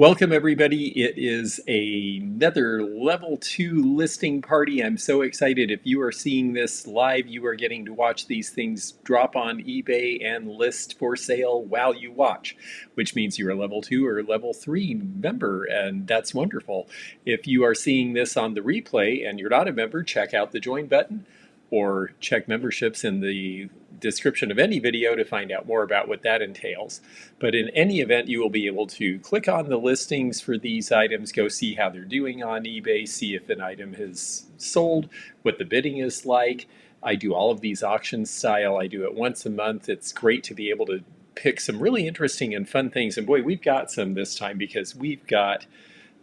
Welcome everybody. It is another level 2 listing party. I'm so excited. If you are seeing this live, you are getting to watch these things drop on eBay and list for sale while you watch, which means you're a level 2 or level 3 member, and that's wonderful. If you are seeing this on the replay and you're not a member, check out the join button or check memberships in the description of any video to find out more about what that entails. But in any event, you will be able to click on the listings for these items, go see how they're doing on eBay, see if an item has sold, what the bidding is like. I do all of these auction style. I do it once a month. It's great to be able to pick some really interesting and fun things. And boy, we've got some this time because we've got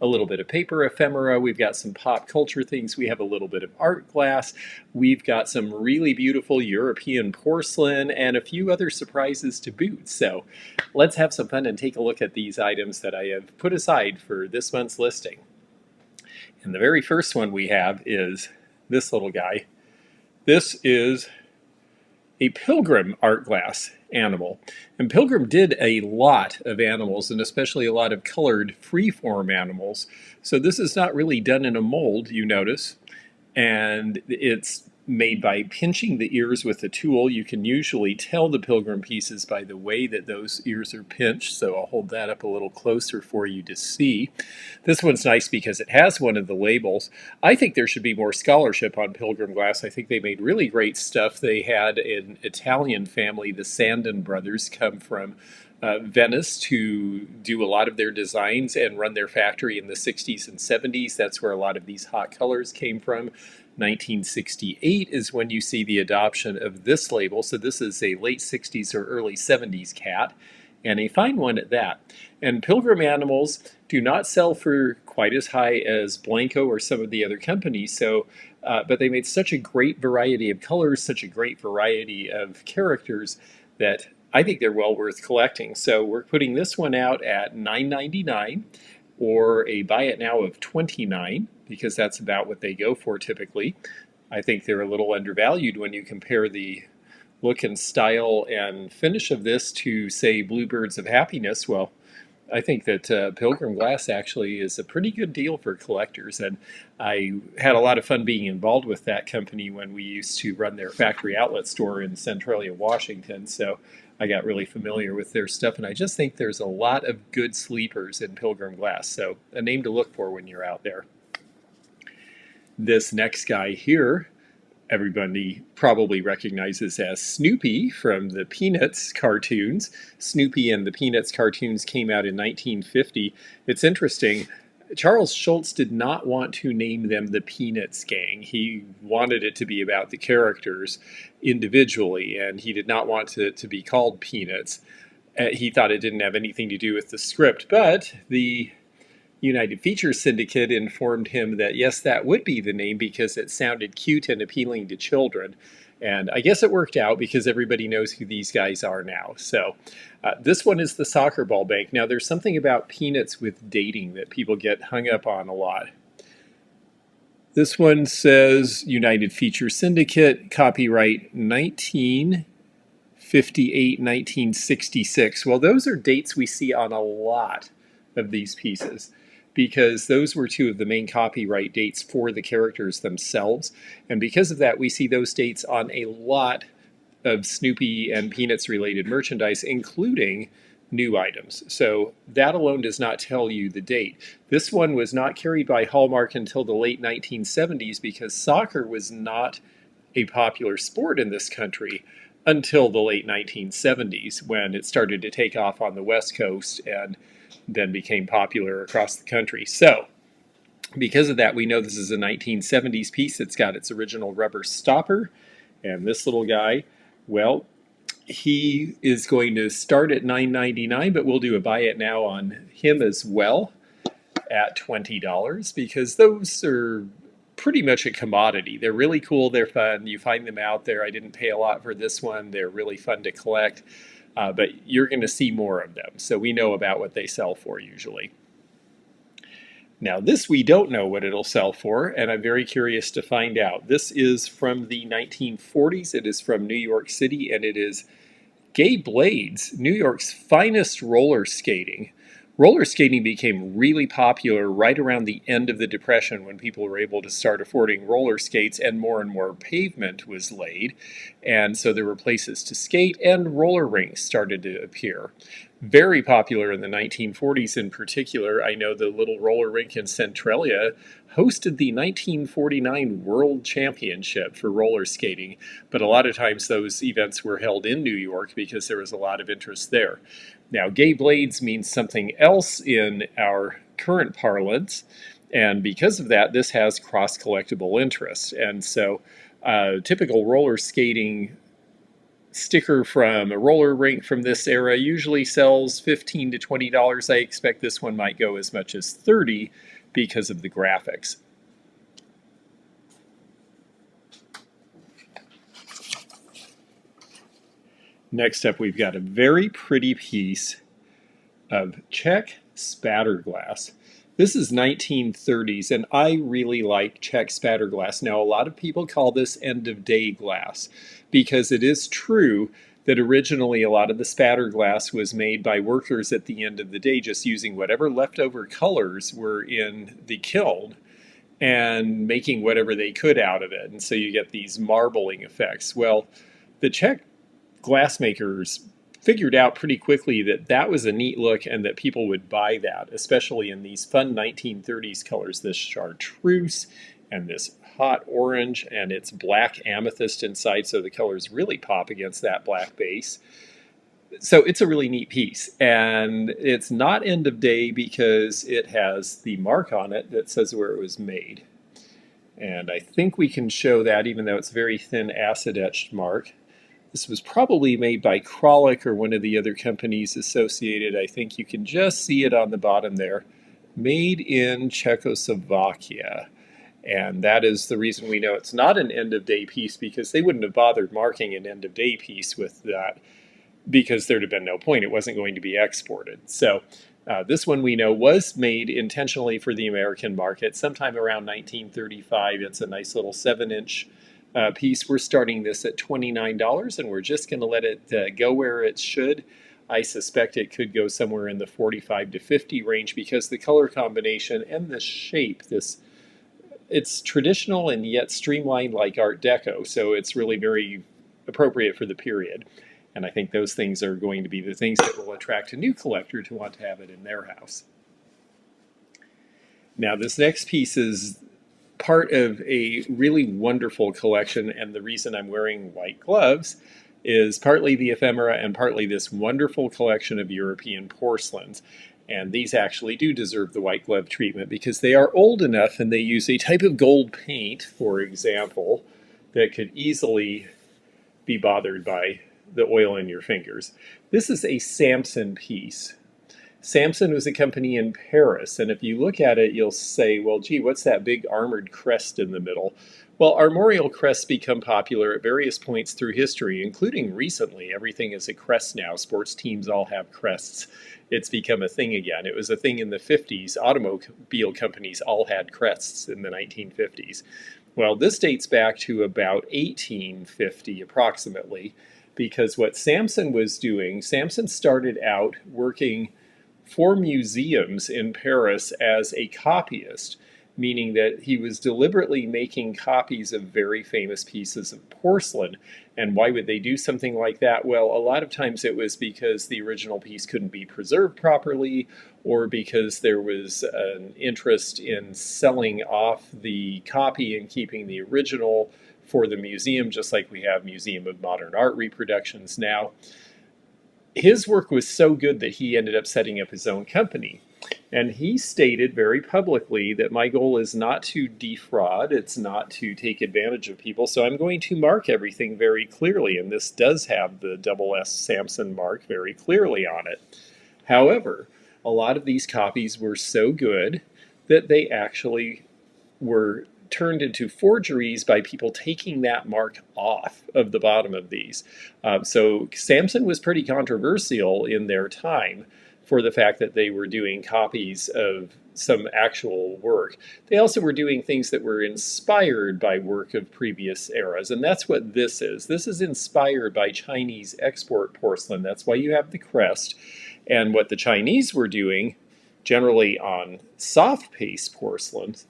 a little bit of paper ephemera, we've got some pop culture things, we have a little bit of art glass, we've got some really beautiful European porcelain, and a few other surprises to boot. So let's have some fun and take a look at these items that I have put aside for this month's listing. And the very first one we have is this little guy. This is a Pilgrim art glass animal. And Pilgrim did a lot of animals, and especially a lot of colored freeform animals. So this is not really done in a mold, you notice. And it's made by pinching the ears with a tool. You can usually tell the Pilgrim pieces by the way that those ears are pinched, so I'll hold that up a little closer for you to see. This one's nice because it has one of the labels. I think there should be more scholarship on Pilgrim glass. I think they made really great stuff. They had an Italian family, the Sandin brothers, come from Venice to do a lot of their designs and run their factory in the 60s and 70s. That's where a lot of these hot colors came from. 1968 is when you see the adoption of this label. So this is a late 60s or early 70s cat, and a fine one at that. And Pilgrim animals do not sell for quite as high as Blanco or some of the other companies. So, but they made such a great variety of colors, such a great variety of characters that I think they're well worth collecting. So we're putting this one out at $9.99 or a buy it now of $29, because that's about what they go for typically. I think they're a little undervalued when you compare the look and style and finish of this to, say, Bluebirds of Happiness. Well, I think that Pilgrim Glass actually is a pretty good deal for collectors, and I had a lot of fun being involved with that company when we used to run their factory outlet store in Centralia, Washington, so I got really familiar with their stuff, and I just think there's a lot of good sleepers in Pilgrim Glass, so a name to look for when you're out there. This next guy here, everybody probably recognizes as Snoopy from the Peanuts cartoons. Snoopy and the Peanuts cartoons came out in 1950. It's interesting, Charles Schulz did not want to name them the Peanuts Gang. He wanted it to be about the characters individually, and he did not want it to be called Peanuts. He thought it didn't have anything to do with the script, but the United Features Syndicate informed him that yes, that would be the name because it sounded cute and appealing to children. And I guess it worked out because everybody knows who these guys are now. So this one is the soccer ball bank. Now there's something about Peanuts with dating that people get hung up on a lot. This one says United Features Syndicate, copyright 1958, 1966. Well, those are dates we see on a lot of these pieces, because those were two of the main copyright dates for the characters themselves. And because of that, we see those dates on a lot of Snoopy and Peanuts related merchandise, including new items. So that alone does not tell you the date. This one was not carried by Hallmark until the late 1970s because soccer was not a popular sport in this country until the late 1970s, when it started to take off on the West Coast and then became popular across the country. So because of that, we know this is a 1970s piece. It's got its original rubber stopper. And this little guy, well, he is going to start at $9.99, but we'll do a buy it now on him as well at $20, because those are pretty much a commodity. They're really cool. They're fun. You find them out there. I didn't pay a lot for this one. They're really fun to collect. But you're going to see more of them. So we know about what they sell for usually. Now this we don't know what it'll sell for, and I'm very curious to find out. This is from the 1940s. It is from New York City, and it is Gay Blades, New York's finest roller skating. Roller skating became really popular right around the end of the Depression when people were able to start affording roller skates and more pavement was laid. And so there were places to skate and roller rinks started to appear. Very popular in the 1940s in particular. I know the little roller rink in Centralia hosted the 1949 World Championship for roller skating, but a lot of times those events were held in New York because there was a lot of interest there. Now, gay blades means something else in our current parlance, and because of that, this has cross-collectible interest. And so, typical roller skating sticker from a roller rink from this era usually sells $15 to $20. I expect this one might go as much as $30 because of the graphics. Next up, we've got a very pretty piece of Czech spatter glass. This is 1930s, and I really like Czech spatter glass. Now, a lot of people call this end-of-day glass because it is true that originally a lot of the spatter glass was made by workers at the end of the day just using whatever leftover colors were in the kiln and making whatever they could out of it. And so you get these marbling effects. Well, the Czech glassmakers figured out pretty quickly that that was a neat look and that people would buy that, especially in these fun 1930s colors, this chartreuse and this hot orange, and it's black amethyst inside, so the colors really pop against that black base. So it's a really neat piece, and it's not end of day because it has the mark on it that says where it was made. And I think we can show that even though it's a very thin acid etched mark. This was probably made by Kralik or one of the other companies associated. I think you can just see it on the bottom there. Made in Czechoslovakia. And that is the reason we know it's not an end-of-day piece, because they wouldn't have bothered marking an end-of-day piece with that because there'd have been no point. It wasn't going to be exported. So this one we know was made intentionally for the American market sometime around 1935. It's a nice little 7-inch piece. We're starting this at $29, and we're just going to let it go where it should. I suspect it could go somewhere in the $45 to $50 range because the color combination and the shape, it's traditional and yet streamlined like Art Deco, so it's really very appropriate for the period. And I think those things are going to be the things that will attract a new collector to want to have it in their house. Now, this next piece is part of a really wonderful collection, and the reason I'm wearing white gloves is partly the ephemera and partly this wonderful collection of European porcelains. And these actually do deserve the white glove treatment because they are old enough and they use a type of gold paint, for example, that could easily be bothered by the oil in your fingers. This is a Samson piece. Samson was a company in Paris, and if you look at it, you'll say, well, gee, what's that big armored crest in the middle? Well, armorial crests become popular at various points through history, including recently. Everything is a crest now. Sports teams all have crests. It's become a thing again. It was a thing in the 50s. Automobile companies all had crests in the 1950s. Well, this dates back to about 1850 approximately, because what Samson was doing, Samson started out working for museums in Paris as a copyist, meaning that he was deliberately making copies of very famous pieces of porcelain. And why would they do something like that? Well, a lot of times it was because the original piece couldn't be preserved properly, or because there was an interest in selling off the copy and keeping the original for the museum, just like we have Museum of Modern Art reproductions now. His work was so good that he ended up setting up his own company. And he stated very publicly that my goal is not to defraud, it's not to take advantage of people, so I'm going to mark everything very clearly. And this does have the double S Samson mark very clearly on it. However, a lot of these copies were so good that they actually were turned into forgeries by people taking that mark off of the bottom of these. So Samson was pretty controversial in their time for the fact that they were doing copies of some actual work. They also were doing things that were inspired by work of previous eras, and that's what this is. This is inspired by Chinese export porcelain. That's why you have the crest. And what the Chinese were doing generally on soft paste porcelains,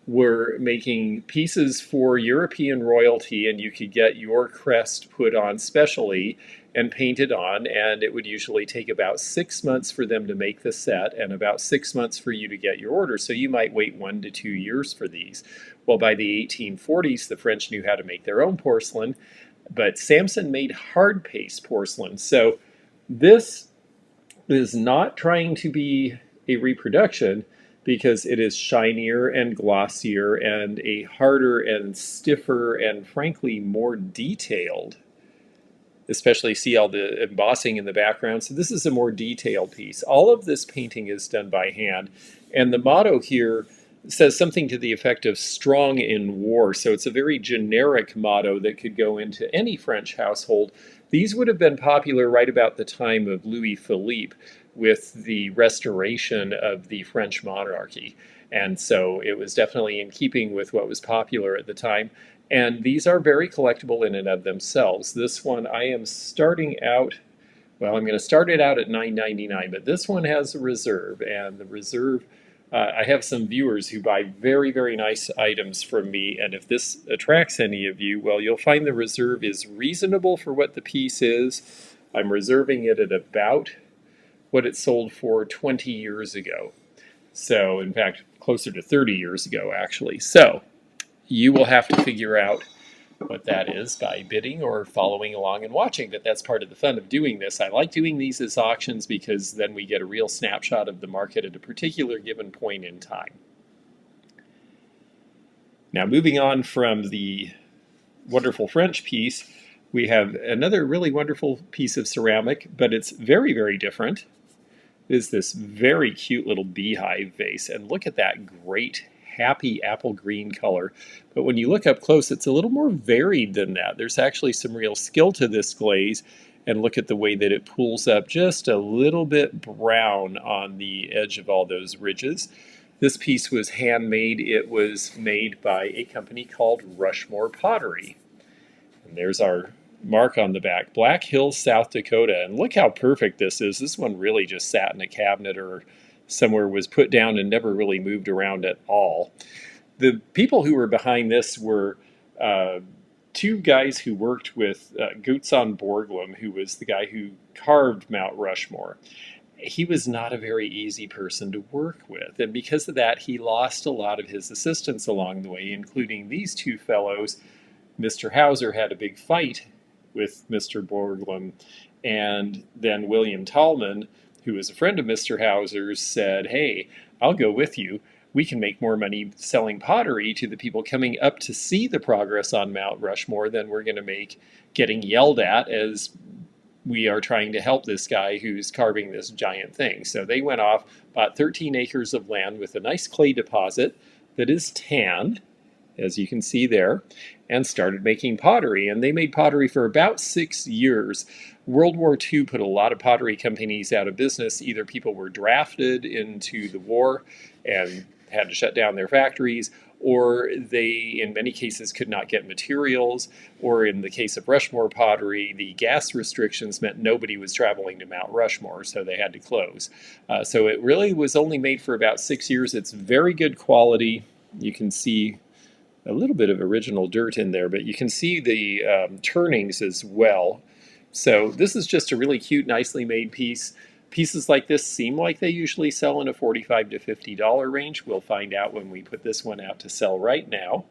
were making pieces for European royalty, and you could get your crest put on specially and painted on, and it would usually take about 6 months for them to make the set and about 6 months for you to get your order. So you might wait 1 to 2 years for these. Well, by the 1840s, the French knew how to make their own porcelain, but Samson made hard paste porcelain. So this is not trying to be a reproduction, because it is shinier and glossier and a harder and stiffer and frankly more detailed. Especially see all the embossing in the background. So this is a more detailed piece. All of this painting is done by hand. And the motto here says something to the effect of strong in war. So it's a very generic motto that could go into any French household. These would have been popular right about the time of Louis Philippe, with the restoration of the French monarchy. And so it was definitely in keeping with what was popular at the time. And these are very collectible in and of themselves. This one I am starting out, well, I'm going to start it out at $9.99, but this one has a reserve. And the reserve, I have some viewers who buy very, very nice items from me. And if this attracts any of you, well, you'll find the reserve is reasonable for what the piece is. I'm reserving it at about what it sold for 20 years ago. So, in fact, closer to 30 years ago, actually. So, you will have to figure out what that is by bidding or following along and watching. But that's part of the fun of doing this. I like doing these as auctions because then we get a real snapshot of the market at a particular given point in time. Now, moving on from the wonderful French piece, we have another really wonderful piece of ceramic, but it's very, very different. Is this very cute little beehive vase, and look at that great happy apple green color. But when you look up close, it's a little more varied than that. There's actually some real skill to this glaze, and look at the way that it pulls up just a little bit brown on the edge of all those ridges. This piece was handmade. It was made by a company called Rushmore Pottery. And there's our mark on the back, Black Hills, South Dakota. And look how perfect this is. This one really just sat in a cabinet or somewhere, was put down and never really moved around at all. The people who were behind this were two guys who worked with Gutzon Borglum, who was the guy who carved Mount Rushmore. He was not a very easy person to work with, and because of that, he lost a lot of his assistants along the way, including these two fellows. Mr. Hauser had a big fight with Mr. Borglum, and then William Tallman, who was a friend of Mr. Hauser's, said, "Hey, I'll go with you. We can make more money selling pottery to the people coming up to see the progress on Mount Rushmore than we're going to make getting yelled at as we are trying to help this guy who's carving this giant thing." So they went off, bought 13 acres of land with a nice clay deposit that is tan, as you can see there, and started making pottery. And they made pottery for about 6 years. World War II put a lot of pottery companies out of business. Either people were drafted into the war and had to shut down their factories, or they, in many cases, could not get materials, or in the case of Rushmore pottery, the gas restrictions meant nobody was traveling to Mount Rushmore, so they had to close. So it really was only made for about 6 years. It's very good quality. You can see a little bit of original dirt in there, but you can see the turnings as well. So this is just a really cute, nicely made piece. Pieces like this seem like they usually sell in a $45 to $50 range. We'll find out when we put this one out to sell right now.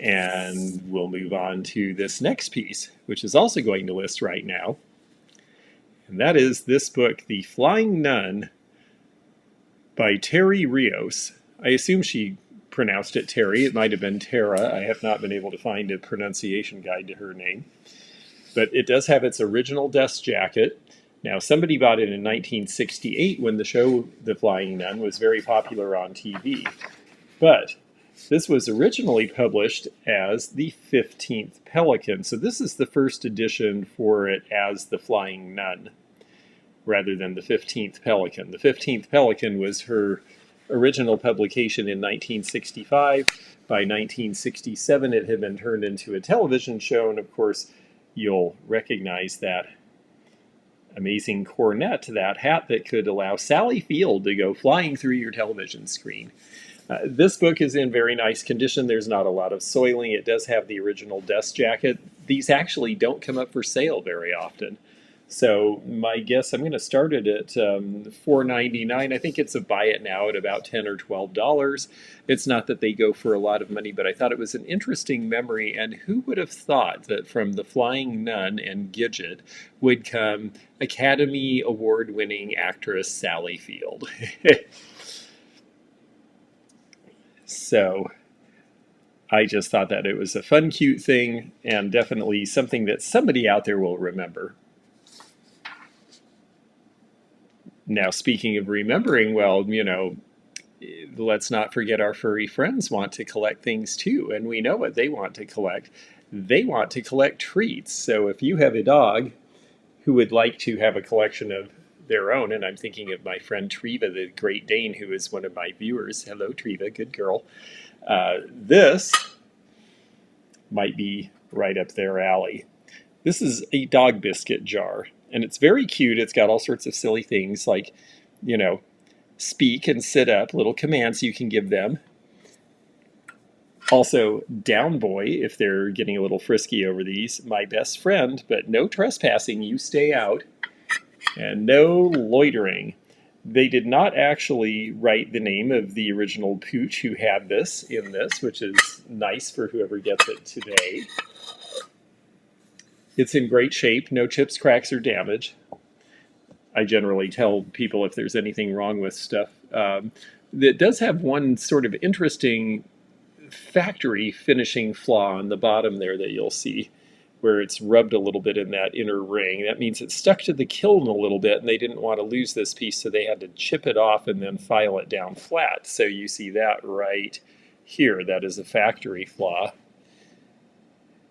And we'll move on to this next piece, which is also going to list right now. And that is this book, The Flying Nun, by Terry Rios. I assume she pronounced it Terry. It might have been Tara. I have not been able to find a pronunciation guide to her name. But it does have its original dust jacket. Now, somebody bought it in 1968 when the show The Flying Nun was very popular on TV. But this was originally published as The 15th Pelican. So this is the first edition for it as The Flying Nun, rather than The 15th Pelican. The 15th Pelican was her original publication in 1965. By 1967, it had been turned into a television show, and of course, you'll recognize that amazing cornet, that hat that could allow Sally Field to go flying through your television screen. This book is in very nice condition. There's not a lot of soiling. It does have the original dust jacket. These actually don't come up for sale very often. So my guess, I'm going to start it at $4.99. I think it's a buy it now at about $10 or $12. It's not that they go for a lot of money, but I thought it was an interesting memory. And who would have thought that from The Flying Nun and Gidget would come Academy Award-winning actress Sally Field? So I just thought that it was a fun, cute thing, and definitely something that somebody out there will remember. Now, speaking of remembering, well, let's not forget our furry friends want to collect things too, and we know what they want to collect. They want to collect treats. So if you have a dog who would like to have a collection of their own, and I'm thinking of my friend Treva, the Great Dane, who is one of my viewers. Hello, Treva, good girl. This might be right up their alley. This is a dog biscuit jar, and it's very cute. It's got all sorts of silly things like, speak and sit up, little commands you can give them. Also, down boy, if they're getting a little frisky over these, my best friend, but no trespassing, you stay out. And no loitering. They did not actually write the name of the original pooch who had this in this, which is nice for whoever gets it today. It's in great shape, no chips, cracks, or damage. I generally tell people if there's anything wrong with stuff. It does have one sort of interesting factory finishing flaw on the bottom there that you'll see, where it's rubbed a little bit in that inner ring. That means it stuck to the kiln a little bit, and they didn't want to lose this piece, so they had to chip it off and then file it down flat. So you see that right here. That is a factory flaw.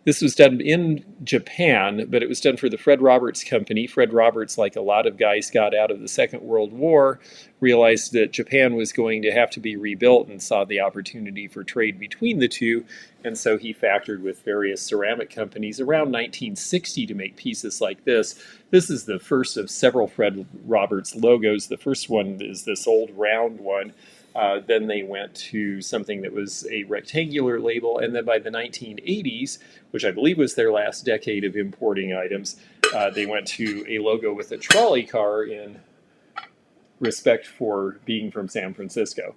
This was done in Japan, but it was done for the Fred Roberts Company. Fred Roberts, like a lot of guys got out of the Second World War, realized that Japan was going to have to be rebuilt and saw the opportunity for trade between the two. And so he factored with various ceramic companies around 1960 to make pieces like this. This is the first of several Fred Roberts logos. The first one is this old round one. Then they went to something that was a rectangular label, and then by the 1980s, which I believe was their last decade of importing items, they went to a logo with a trolley car in respect for being from San Francisco.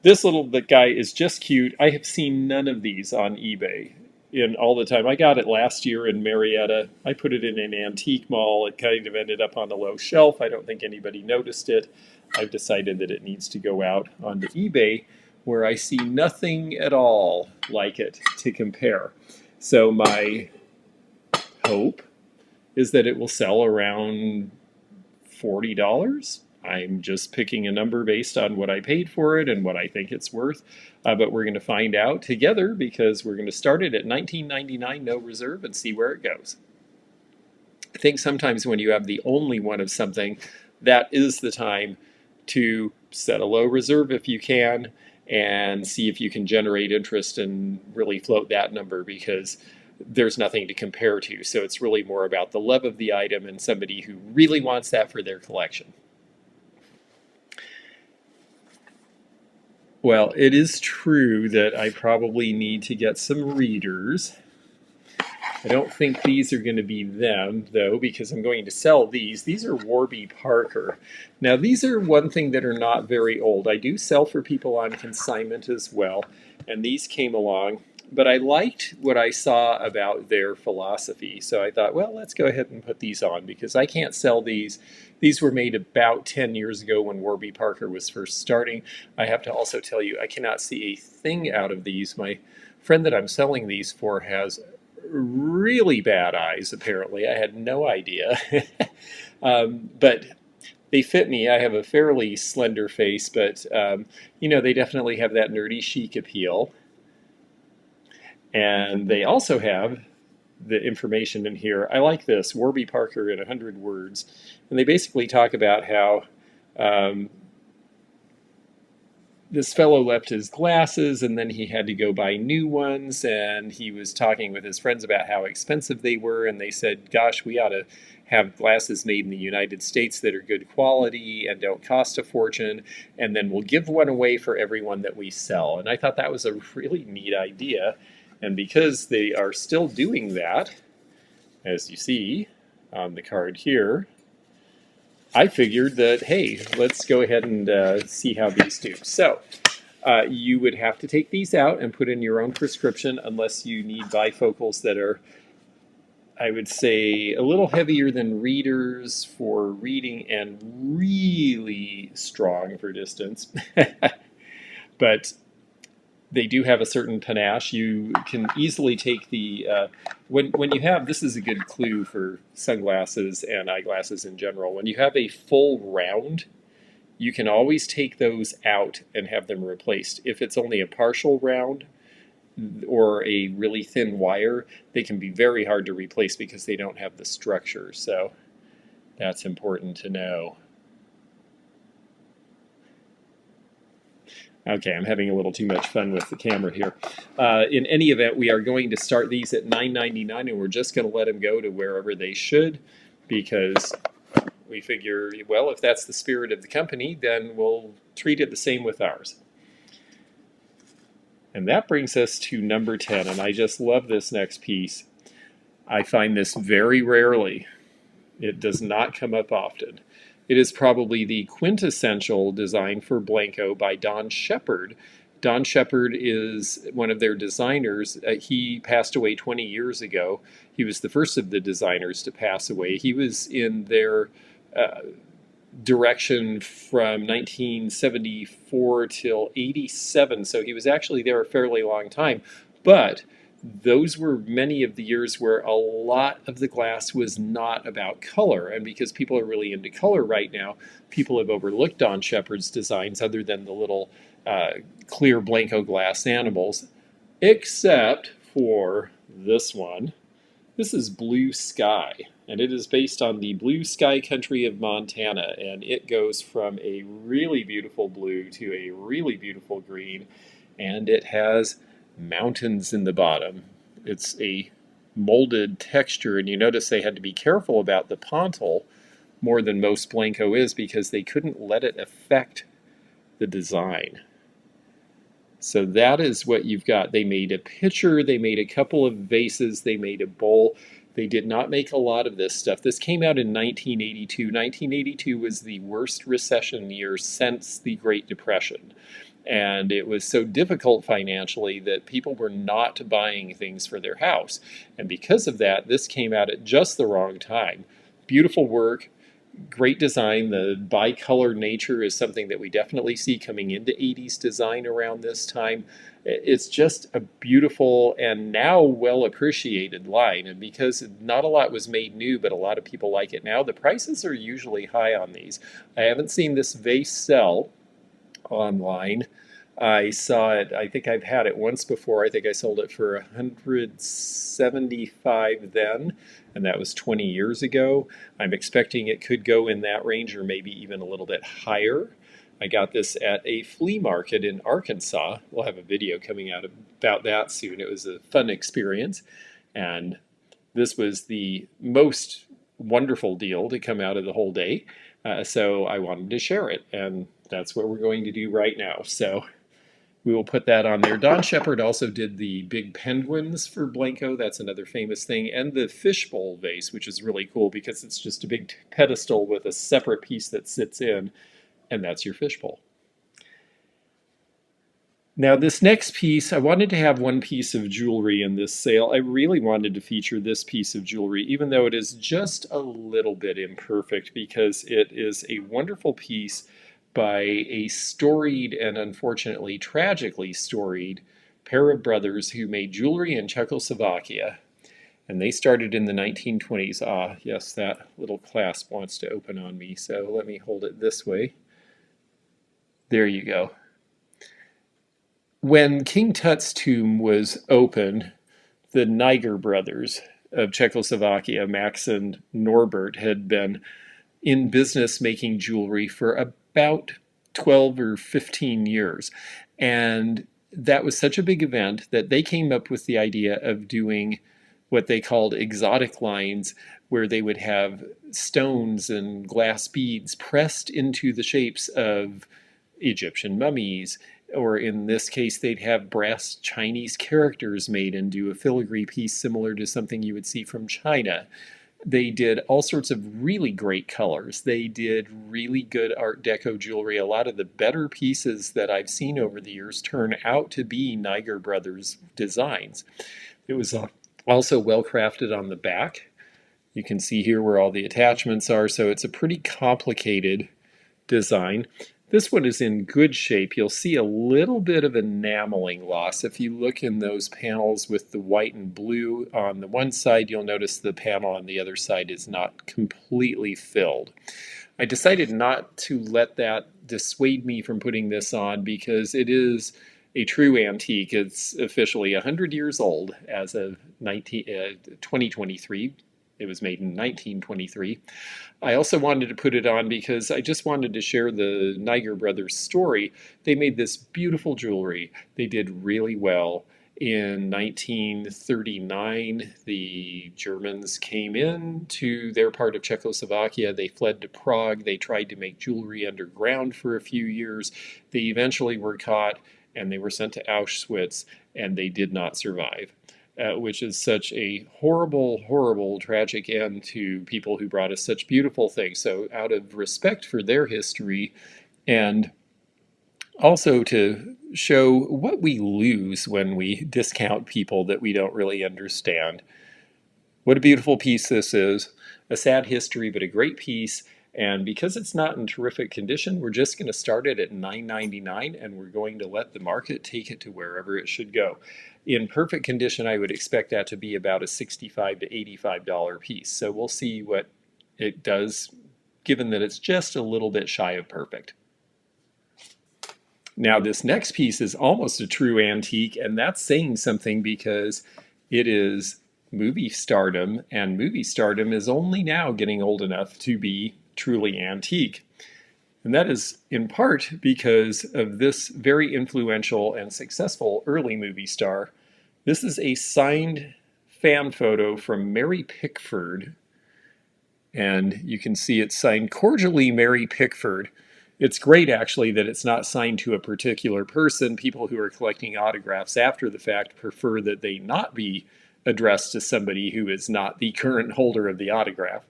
This little guy is just cute. I have seen none of these on eBay in all the time. I got it last year in Marietta. I put it in an antique mall. It kind of ended up on a low shelf. I don't think anybody noticed it. I've decided that it needs to go out onto eBay, where I see nothing at all like it to compare. So my hope is that it will sell around $40. I'm just picking a number based on what I paid for it and what I think it's worth. But we're going to find out together, because we're going to start it at $19.99, no reserve, and see where it goes. I think sometimes when you have the only one of something, that is the time to set a low reserve if you can, and see if you can generate interest and really float that number, because there's nothing to compare to. So it's really more about the love of the item and somebody who really wants that for their collection. Well, it is true that I probably need to get some readers. I don't think these are going to be them, though, because I'm going to sell these. These are Warby Parker. Now, these are one thing that are not very old. I do sell for people on consignment as well, and these came along. But I liked what I saw about their philosophy, so I thought, well, let's go ahead and put these on, because I can't sell these. These were made about 10 years ago when Warby Parker was first starting. I have to also tell you, I cannot see a thing out of these. My friend that I'm selling these for has really bad eyes, apparently. I had no idea. But they fit me. I have a fairly slender face, but they definitely have that nerdy chic appeal. And they also have the information in here. I like this, Warby Parker in 100 words. And they basically talk about how this fellow left his glasses and then he had to go buy new ones, and he was talking with his friends about how expensive they were, and they said, gosh, we ought to have glasses made in the United States that are good quality and don't cost a fortune, and then we'll give one away for everyone that we sell. And I thought that was a really neat idea, and because they are still doing that, as you see on the card here, I figured that, hey, let's go ahead and see how these do. So you would have to take these out and put in your own prescription unless you need bifocals that are, I would say, a little heavier than readers for reading and really strong for distance. But they do have a certain panache. You can easily take the, when you have, this is a good clue for sunglasses and eyeglasses in general, when you have a full round, you can always take those out and have them replaced. If it's only a partial round or a really thin wire, they can be very hard to replace because they don't have the structure. So that's important to know. Okay, I'm having a little too much fun with the camera here. In any event, we are going to start these at $9.99, and we're just going to let them go to wherever they should, because we figure, well, if that's the spirit of the company, then we'll treat it the same with ours. And that brings us to number 10, and I just love this next piece. I find this very rarely. It does not come up often. It is probably the quintessential design for Blanco by Don Shepard. Don Shepard is one of their designers. He passed away 20 years ago. He was the first of the designers to pass away. He was in their direction from 1974 till 87, so he was actually there a fairly long time. But those were many of the years where a lot of the glass was not about color, and because people are really into color right now, people have overlooked Don Shepard's designs other than the little clear Blanco glass animals, except for this one. This is Blue Sky, and it is based on the blue sky country of Montana, and it goes from a really beautiful blue to a really beautiful green, and it has mountains in the bottom. It's a molded texture, and you notice they had to be careful about the pontil more than most Blanco is because they couldn't let it affect the design. So that is what you've got. They made a pitcher, they made a couple of vases, they made a bowl. They did not make a lot of this stuff. This came out in 1982. 1982 was the worst recession year since the Great Depression. And it was so difficult financially that people were not buying things for their house. And because of that, this came out at just the wrong time. Beautiful work, great design. The bicolor nature is something that we definitely see coming into 80s design around this time. It's just a beautiful and now well appreciated line. And because not a lot was made new, but a lot of people like it now, the prices are usually high on these. I haven't seen this vase sell online. I saw it, I think I've had it once before. I think I sold it for $175 then, and that was 20 years ago. I'm expecting it could go in that range or maybe even a little bit higher. I got this at a flea market in Arkansas. We'll have a video coming out about that soon. It was a fun experience, and this was the most wonderful deal to come out of the whole day. So I wanted to share it, and that's what we're going to do right now. So we will put that on there. Don Shepard also did the big penguins for Blanco. That's another famous thing. And the fishbowl vase, which is really cool because it's just a big pedestal with a separate piece that sits in, and that's your fishbowl. Now this next piece, I wanted to have one piece of jewelry in this sale. I really wanted to feature this piece of jewelry, even though it is just a little bit imperfect, because it is a wonderful piece by a storied and unfortunately tragically storied pair of brothers who made jewelry in Czechoslovakia. And they started in the 1920s. Ah, yes, that little clasp wants to open on me, so let me hold it this way. There you go. When King Tut's tomb was open, the Niger brothers of Czechoslovakia, Max and Norbert, had been in business making jewelry for about 12 or 15 years. And that was such a big event that they came up with the idea of doing what they called exotic lines, where they would have stones and glass beads pressed into the shapes of Egyptian mummies, or in this case, they'd have brass Chinese characters made and do a filigree piece similar to something you would see from China. They did all sorts of really great colors. They did really good Art Deco jewelry. A lot of the better pieces that I've seen over the years turn out to be Niger Brothers designs. It was also well crafted on the back. You can see here where all the attachments are, so it's a pretty complicated design. This one is in good shape. You'll see a little bit of enameling loss. If you look in those panels with the white and blue on the one side, you'll notice the panel on the other side is not completely filled. I decided not to let that dissuade me from putting this on because it is a true antique. It's officially 100 years old as of 2023. It was made in 1923. I also wanted to put it on because I just wanted to share the Niger Brothers story. They made this beautiful jewelry. They did really well. In 1939, the Germans came in to their part of Czechoslovakia. They fled to Prague. They tried to make jewelry underground for a few years. They eventually were caught and they were sent to Auschwitz, and they did not survive. Which is such a horrible, horrible, tragic end to people who brought us such beautiful things. So out of respect for their history, and also to show what we lose when we discount people that we don't really understand. What a beautiful piece this is. A sad history, but a great piece. And because it's not in terrific condition, we're just going to start it at $9.99, and we're going to let the market take it to wherever it should go. In perfect condition, I would expect that to be about a $65 to $85 piece. So we'll see what it does, given that it's just a little bit shy of perfect. Now, this next piece is almost a true antique, and that's saying something because it is movie stardom, and movie stardom is only now getting old enough to be truly antique. And that is in part because of this very influential and successful early movie star. This is a signed fan photo from Mary Pickford, and you can see it's signed cordially Mary Pickford. It's great actually that it's not signed to a particular person. People who are collecting autographs after the fact prefer that they not be addressed to somebody who is not the current holder of the autograph.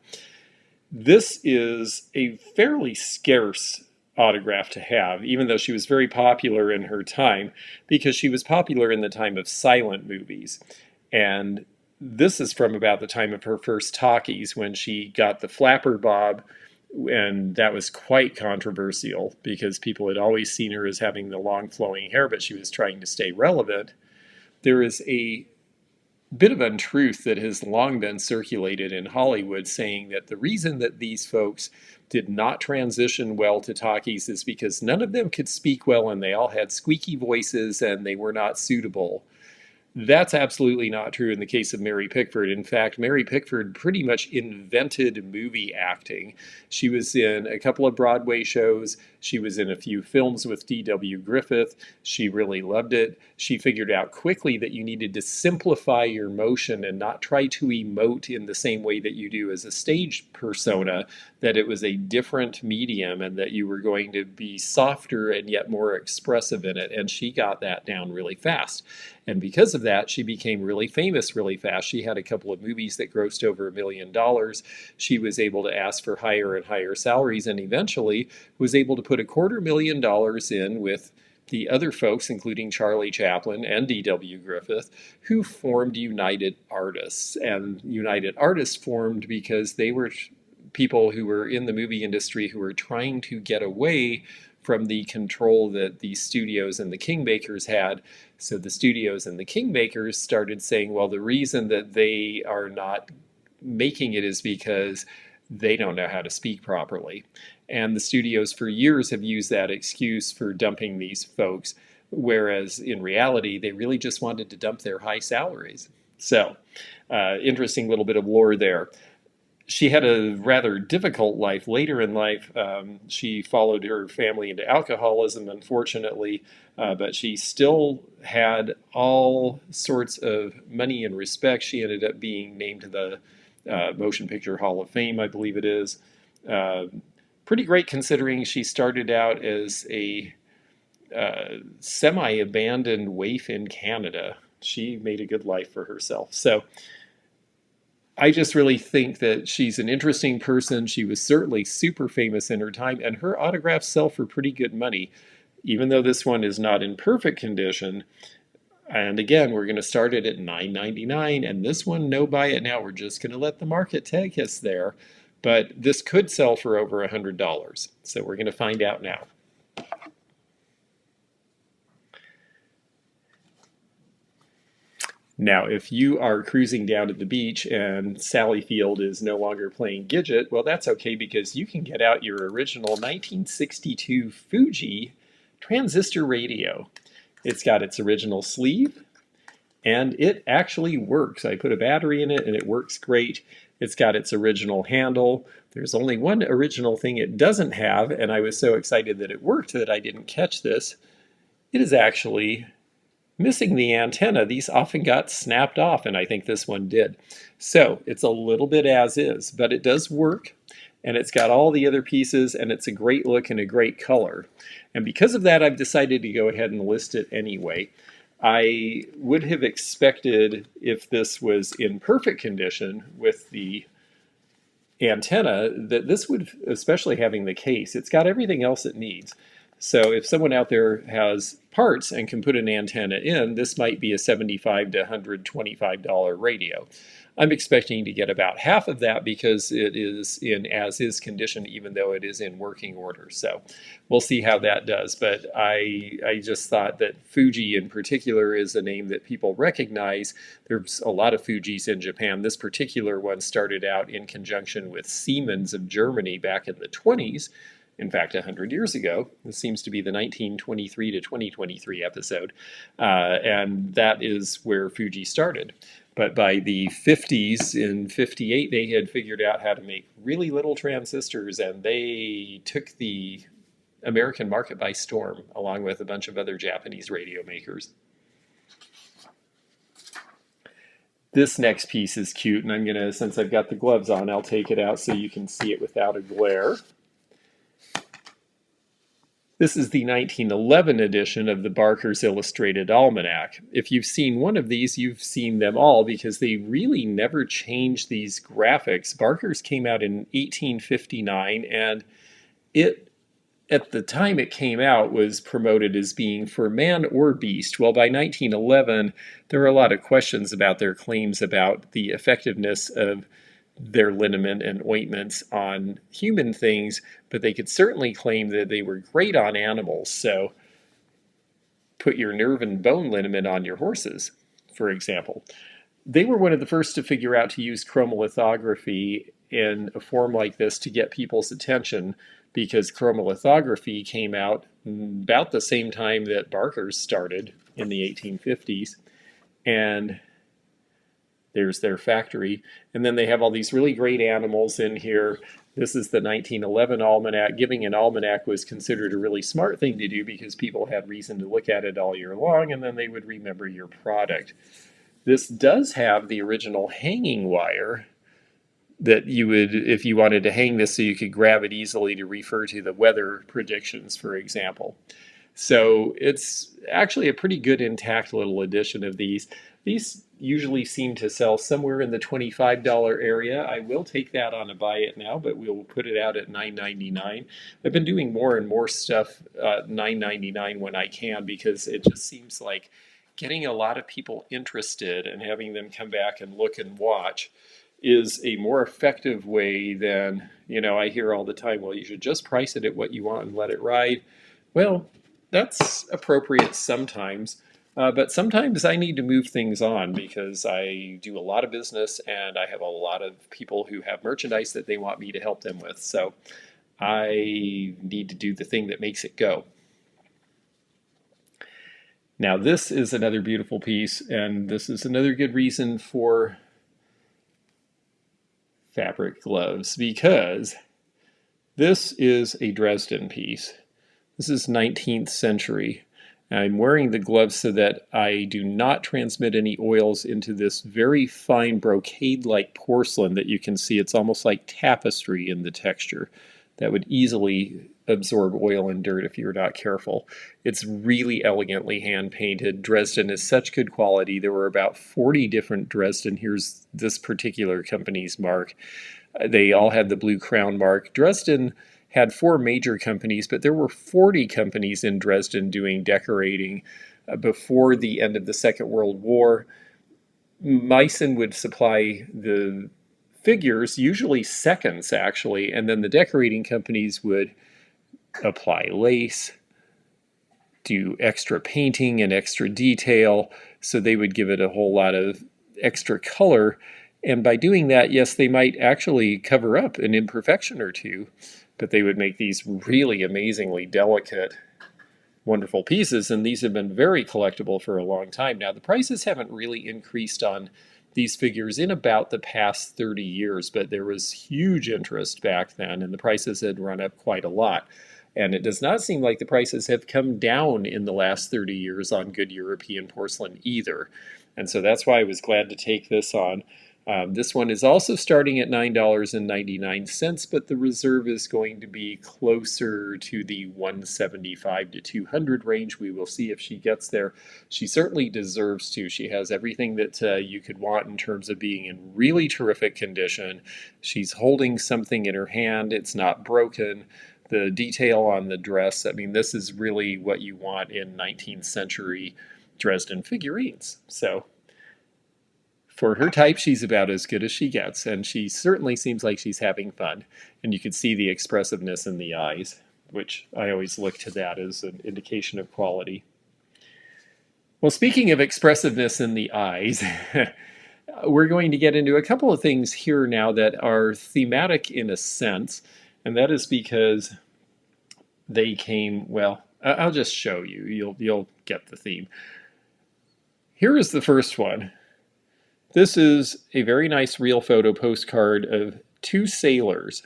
This is a fairly scarce autograph to have, even though she was very popular in her time, because she was popular in the time of silent movies. And this is from about the time of her first talkies, when she got the flapper bob, and that was quite controversial because people had always seen her as having the long flowing hair, but she was trying to stay relevant. There is a bit of untruth that has long been circulated in Hollywood saying that the reason that these folks did not transition well to talkies is because none of them could speak well and they all had squeaky voices and they were not suitable. That's absolutely not true in the case of Mary Pickford. In fact, Mary Pickford pretty much invented movie acting. She was in a couple of Broadway shows. She was in a few films with D.W. Griffith. She really loved it. She figured out quickly that you needed to simplify your motion and not try to emote in the same way that you do as a stage persona, that it was a different medium and that you were going to be softer and yet more expressive in it. And she got that down really fast. And because of that, she became really famous really fast. She had a couple of movies that grossed over $1 million. She was able to ask for higher and higher salaries and eventually was able to put $250,000 in with the other folks, including Charlie Chaplin and D.W. Griffith, who formed United Artists. And United Artists formed because they were people who were in the movie industry who were trying to get away from the control that the studios and the kingmakers had. So the studios and the kingmakers started saying, well, the reason that they are not making it is because they don't know how to speak properly. And the studios for years have used that excuse for dumping these folks, whereas in reality, they really just wanted to dump their high salaries. So, interesting little bit of lore there. She had a rather difficult life later in life. She followed her family into alcoholism, unfortunately, but she still had all sorts of money and respect. She ended up being named to the Motion Picture Hall of Fame, I believe it is. Uh, Pretty great considering she started out as a semi-abandoned waif in Canada. She made a good life for herself. So I just really think that she's an interesting person. She was certainly super famous in her time, and her autographs sell for pretty good money, even though this one is not in perfect condition. And again, we're going to start it at $9.99, and this one, no buy it now. We're just going to let the market take us there. But this could sell for over $100. So we're going to find out now. Now, if you are cruising down to the beach and Sally Field is no longer playing Gidget, well, that's okay because you can get out your original 1962 Fuji transistor radio. It's got its original sleeve, and it actually works. I put a battery in it, and it works great. It's got its original handle. There's only one original thing it doesn't have, and I was so excited that it worked that I didn't catch this. It is actually missing the antenna. These often got snapped off, and I think this one did. So it's a little bit as is, but it does work, and it's got all the other pieces, and it's a great look and a great color. And because of that, I've decided to go ahead and list it anyway. I would have expected, if this was in perfect condition with the antenna, that this would, especially having the case, it's got everything else it needs. So if someone out there has parts and can put an antenna in, this might be a $75 to $125 radio. I'm expecting to get about half of that because it is in as-is condition, even though it is in working order. So we'll see how that does. But I just thought that Fuji in particular is a name that people recognize. There's a lot of Fujis in Japan. This particular one started out in conjunction with Siemens of Germany back in the 20s. In fact, 100 years ago. This seems to be the 1923 to 2023 episode. And that is where Fuji started. But by the 50s, in 58, they had figured out how to make really little transistors, and they took the American market by storm, along with a bunch of other Japanese radio makers. This next piece is cute, and I'm going to, since I've got the gloves on, I'll take it out so you can see it without a glare. This is the 1911 edition of the Barker's Illustrated Almanac. If you've seen one of these, you've seen them all because they really never changed these graphics. Barker's came out in 1859, and it, at the time it came out, was promoted as being for man or beast. Well, by 1911, there were a lot of questions about their claims about the effectiveness of their liniment and ointments on human things, but they could certainly claim that they were great on animals. So put your nerve and bone liniment on your horses, for example. They were one of the first to figure out to use chromolithography in a form like this to get people's attention, because chromolithography came out about the same time that Barker's started in the 1850s. And there's their factory. And then they have all these really great animals in here. This is the 1911 almanac. Giving an almanac was considered a really smart thing to do because people had reason to look at it all year long, and then they would remember your product. This does have the original hanging wire that you would, if you wanted to hang this so you could grab it easily to refer to the weather predictions, for example. So it's actually a pretty good intact little edition of these. These usually seem to sell somewhere in the $25 area. I will take that on a buy it now, but we'll put it out at $9.99. I've been doing more and more stuff $9.99 when I can, because it just seems like getting a lot of people interested and having them come back and look and watch is a more effective way than, I hear all the time, well, you should just price it at what you want and let it ride. Well, that's appropriate sometimes. But sometimes I need to move things on because I do a lot of business and I have a lot of people who have merchandise that they want me to help them with. So I need to do the thing that makes it go. Now this is another beautiful piece, and this is another good reason for fabric gloves, because this is a Dresden piece. This is 19th century. I'm wearing the gloves so that I do not transmit any oils into this very fine brocade-like porcelain that you can see. It's almost like tapestry in the texture that would easily absorb oil and dirt if you're not careful. It's really elegantly hand-painted. Dresden is such good quality. There were about 40 different Dresden. Here's this particular company's mark. They all had the blue crown mark. Dresden had 4 major companies, but there were 40 companies in Dresden doing decorating before the end of the Second World War. Meissen would supply the figures, usually seconds actually, and then the decorating companies would apply lace, do extra painting and extra detail, so they would give it a whole lot of extra color. And by doing that, yes, they might actually cover up an imperfection or two, but they would make these really amazingly delicate, wonderful pieces, and these have been very collectible for a long time now. The prices haven't really increased on these figures in about the past 30 years, but there was huge interest back then, and the prices had run up quite a lot. And it does not seem like the prices have come down in the last 30 years on good European porcelain either. And so that's why I was glad to take this on. This one is also starting at $9.99, but the reserve is going to be closer to the $175 to $200 range. We will see if she gets there. She certainly deserves to. She has everything that you could want in terms of being in really terrific condition. She's holding something in her hand. It's not broken. The detail on the dress, I mean, this is really what you want in 19th century Dresden figurines. So for her type, she's about as good as she gets, and she certainly seems like she's having fun. And you can see the expressiveness in the eyes, which I always look to that as an indication of quality. Well, speaking of expressiveness in the eyes, we're going to get into a couple of things here now that are thematic in a sense, and that is because they came, well, I'll just show you. You'll get the theme. Here is the first one. This is a very nice real photo postcard of 2 sailors,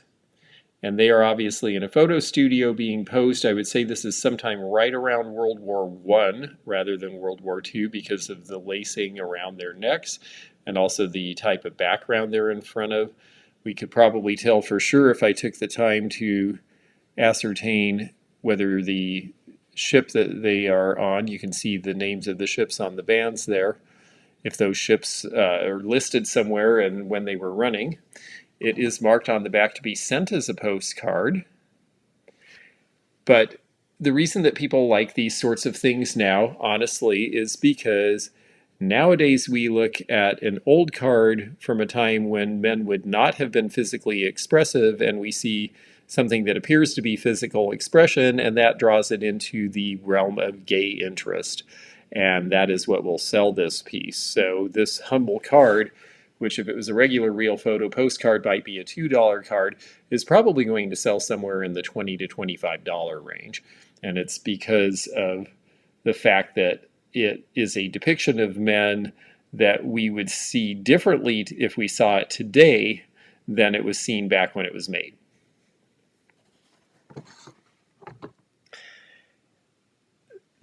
and they are obviously in a photo studio being posed. I would say this is sometime right around World War I rather than World War II because of the lacing around their necks and also the type of background they're in front of. We could probably tell for sure if I took the time to ascertain whether the ship that they are on, you can see the names of the ships on the bands there, if those ships are listed somewhere and when they were running. It is marked on the back to be sent as a postcard. But the reason that people like these sorts of things now, honestly, is because nowadays we look at an old card from a time when men would not have been physically expressive, and we see something that appears to be physical expression, and that draws it into the realm of gay interest. And that is what will sell this piece. So this humble card, which if it was a regular real photo postcard might be a $2 card, is probably going to sell somewhere in the $20 to $25 range. And it's because of the fact that it is a depiction of men that we would see differently if we saw it today than it was seen back when it was made.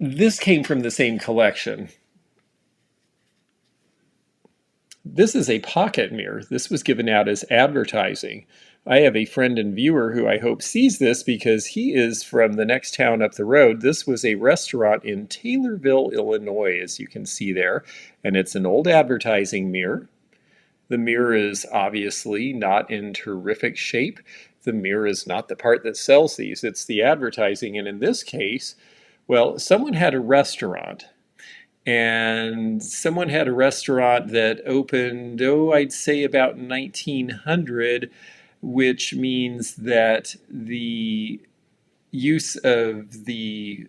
This came from the same collection. This is a pocket mirror. This was given out as advertising. I have a friend and viewer who I hope sees this because he is from the next town up the road. This was a restaurant in Taylorville, Illinois, as you can see there, and it's an old advertising mirror. The mirror is obviously not in terrific shape. The mirror is not the part that sells these. It's the advertising, and in this case, well, someone had a restaurant. And someone had a restaurant that opened, I'd say about 1900, which means that the use of the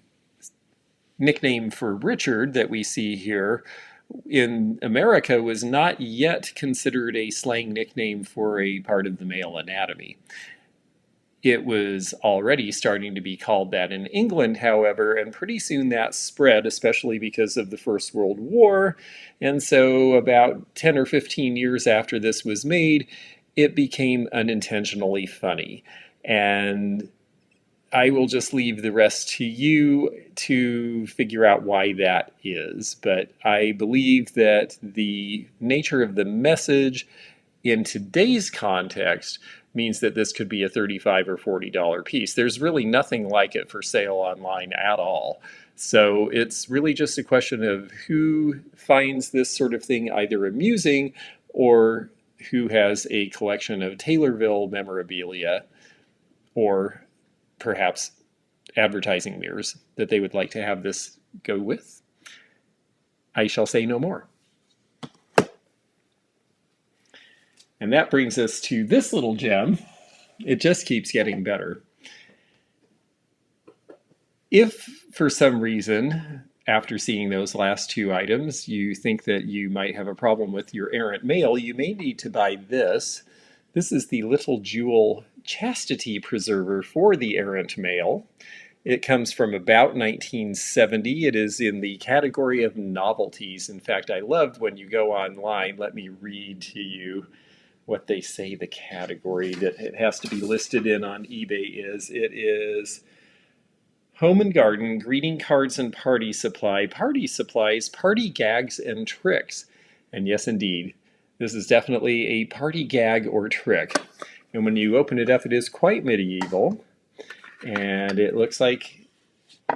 nickname for Richard that we see here in America was not yet considered a slang nickname for a part of the male anatomy. It was already starting to be called that in England, however, and pretty soon that spread, especially because of the First World War. And so about 10 or 15 years after this was made, it became unintentionally funny. And I will just leave the rest to you to figure out why that is. But I believe that the nature of the message in today's context means that this could be a $35 or $40 piece. There's really nothing like it for sale online at all. So it's really just a question of who finds this sort of thing either amusing or who has a collection of Taylorville memorabilia or perhaps advertising mirrors that they would like to have this go with. I shall say no more. And that brings us to this little gem. It just keeps getting better. If for some reason, after seeing those last two items, you think that you might have a problem with your errant mail, you may need to buy this. This is the Little Jewel Chastity Preserver for the errant mail. It comes from about 1970. It is in the category of novelties. In fact, I loved when you go online, let me read to you what they say the category that it has to be listed in on eBay is. It is Home and Garden, Greeting Cards and Party Supplies, Party Gags and Tricks. And yes, indeed, this is definitely a party gag or trick. And when you open it up, it is quite medieval. And it looks like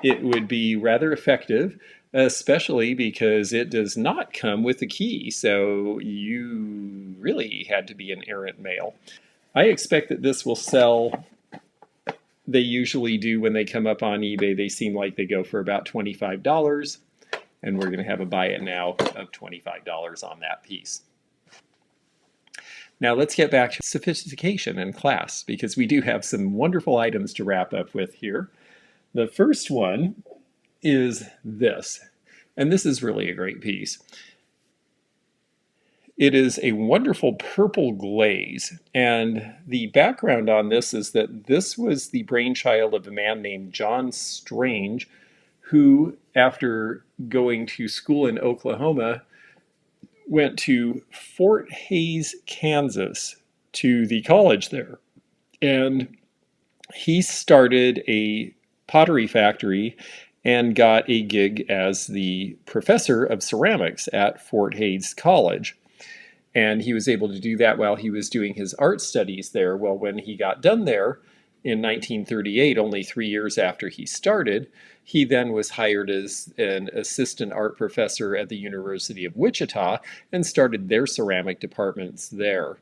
it would be rather effective, especially because it does not come with a key. So you really had to be an errant male. I expect that this will sell. They usually do when they come up on eBay. They seem like they go for about $25. And we're going to have a buy it now of $25 on that piece. Now let's get back to sophistication and class, because we do have some wonderful items to wrap up with here. The first one is this, and this is really a great piece. It is a wonderful purple glaze, and the background on this is that this was the brainchild of a man named John Strange, who, after going to school in Oklahoma, went to Fort Hays, Kansas, to the college there. And he started a pottery factory and got a gig as the professor of ceramics at Fort Hays College. And he was able to do that while he was doing his art studies there. Well, when he got done there in 1938, only 3 years after he started, he then was hired as an assistant art professor at the University of Wichita and started their ceramic departments there.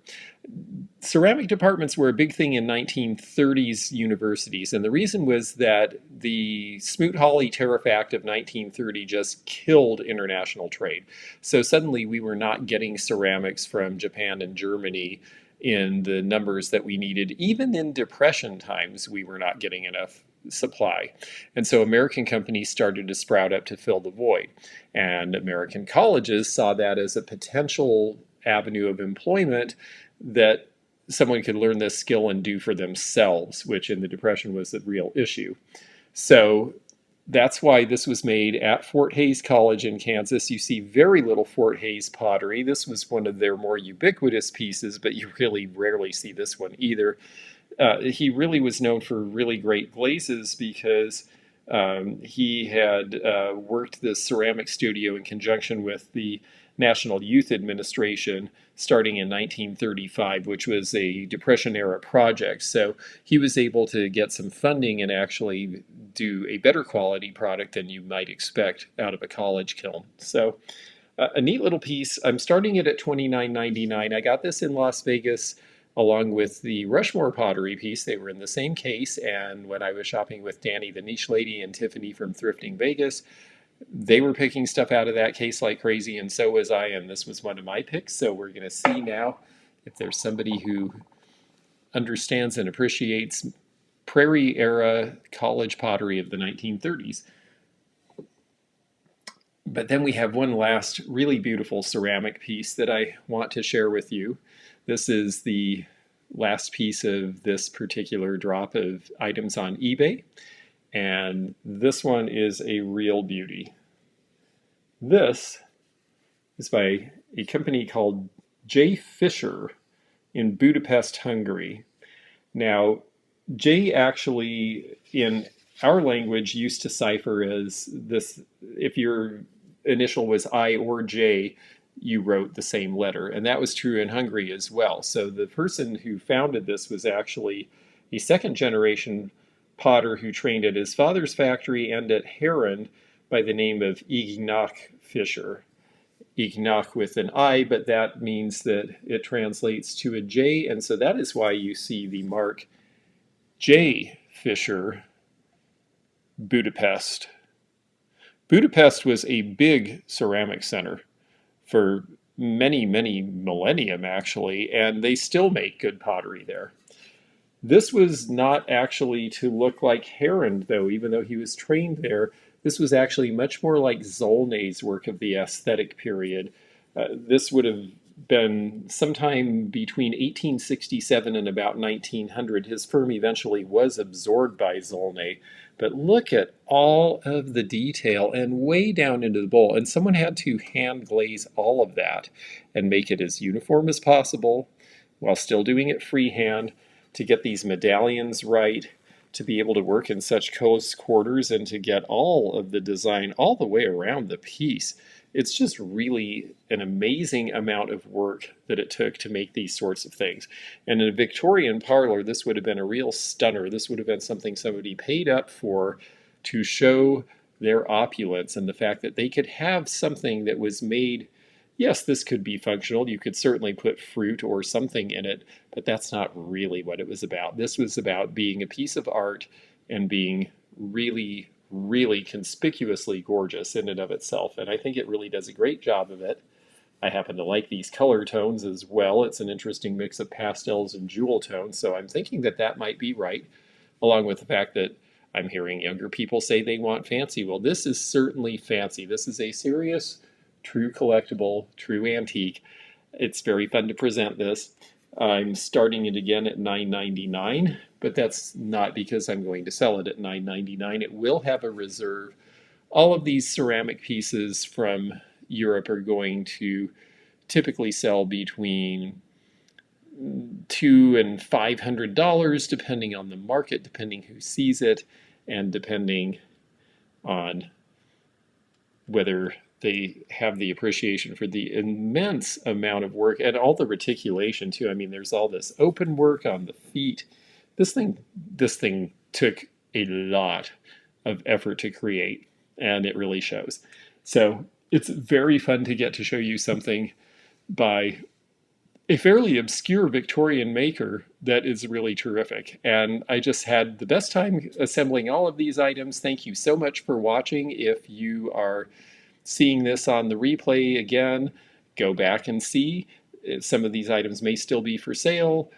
Ceramic departments were a big thing in 1930s universities, and the reason was that the Smoot-Hawley Tariff Act of 1930 just killed international trade. So suddenly we were not getting ceramics from Japan and Germany in the numbers that we needed. Even in Depression times, we were not getting enough supply. And so American companies started to sprout up to fill the void. And American colleges saw that as a potential avenue of employment that someone could learn this skill and do for themselves, which in the Depression was a real issue. So that's why this was made at Fort Hays College in Kansas. You see very little Fort Hays pottery. This was one of their more ubiquitous pieces, but you really rarely see this one either. He really was known for really great glazes because he had worked the ceramic studio in conjunction with the National Youth Administration starting in 1935, which was a Depression-era project. So he was able to get some funding and actually do a better quality product than you might expect out of a college kiln. So a neat little piece. I'm starting it at $29.99. I got this in Las Vegas along with the Rushmore pottery piece. They were in the same case, and when I was shopping with Danny the Niche Lady and Tiffany from Thrifting Vegas, they were picking stuff out of that case like crazy, and so was I, and this was one of my picks. So we're going to see now if there's somebody who understands and appreciates prairie-era college pottery of the 1930s. But then we have one last really beautiful ceramic piece that I want to share with you. This is the last piece of this particular drop of items on eBay. And this one is a real beauty. This is by a company called J. Fisher, in Budapest, Hungary. Now, J actually in our language used to cipher as this, if your initial was I or J, you wrote the same letter. And that was true in Hungary as well. So the person who founded this was actually a second generation potter who trained at his father's factory and at Heron by the name of Ignác Fischer. Ignác with an I, but that means that it translates to a J, and so that is why you see the mark J. Fischer, Budapest. Budapest was a big ceramic center for many, many millennium, actually, and they still make good pottery there. This was not actually to look like Heron, though, even though he was trained there. This was actually much more like Zolnay's work of the aesthetic period. This would have been sometime between 1867 and about 1900. His firm eventually was absorbed by Zolnay. But look at all of the detail and way down into the bowl. And someone had to hand glaze all of that and make it as uniform as possible while still doing it freehand to get these medallions right, to be able to work in such close quarters and to get all of the design all the way around the piece. It's just really an amazing amount of work that it took to make these sorts of things. And in a Victorian parlor, this would have been a real stunner. This would have been something somebody paid up for to show their opulence and the fact that they could have something that was made. Yes, this could be functional. You could certainly put fruit or something in it, but that's not really what it was about. This was about being a piece of art and being really, really conspicuously gorgeous in and of itself. And I think it really does a great job of it. I happen to like these color tones as well. It's an interesting mix of pastels and jewel tones, so I'm thinking that that might be right, along with the fact that I'm hearing younger people say they want fancy. Well, this is certainly fancy. This is a serious, true collectible, true antique. It's very fun to present this. I'm starting it again at $9.99, but that's not because I'm going to sell it at $9.99. It will have a reserve. All of these ceramic pieces from Europe are going to typically sell between $200 and $500, depending on the market, depending who sees it, and depending on whether they have the appreciation for the immense amount of work and all the reticulation too. I mean, there's all this open work on the feet. This thing took a lot of effort to create, and it really shows. So it's very fun to get to show you something by a fairly obscure Victorian maker that is really terrific. And I just had the best time assembling all of these items. Thank you so much for watching. If you are seeing this on the replay again, go back and see. Some of these items may still be for sale.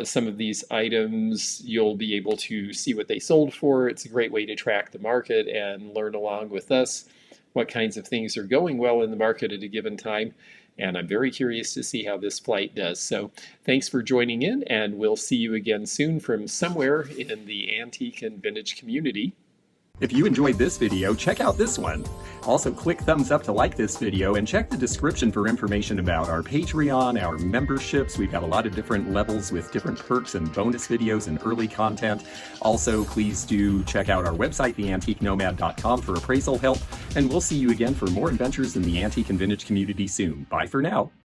Some of these items you'll be able to see what they sold for. It's a great way to track the market and learn along with us what kinds of things are going well in the market at a given time. And I'm very curious to see how this flight does. So thanks for joining in, and we'll see you again soon from somewhere in the antique and vintage community. If you enjoyed this video, check out this one. Also, click thumbs up to like this video and check the description for information about our Patreon, our memberships. We've got a lot of different levels with different perks and bonus videos and early content. Also, please do check out our website, theantiquenomad.com, for appraisal help. And we'll see you again for more adventures in the antique and vintage community soon. Bye for now.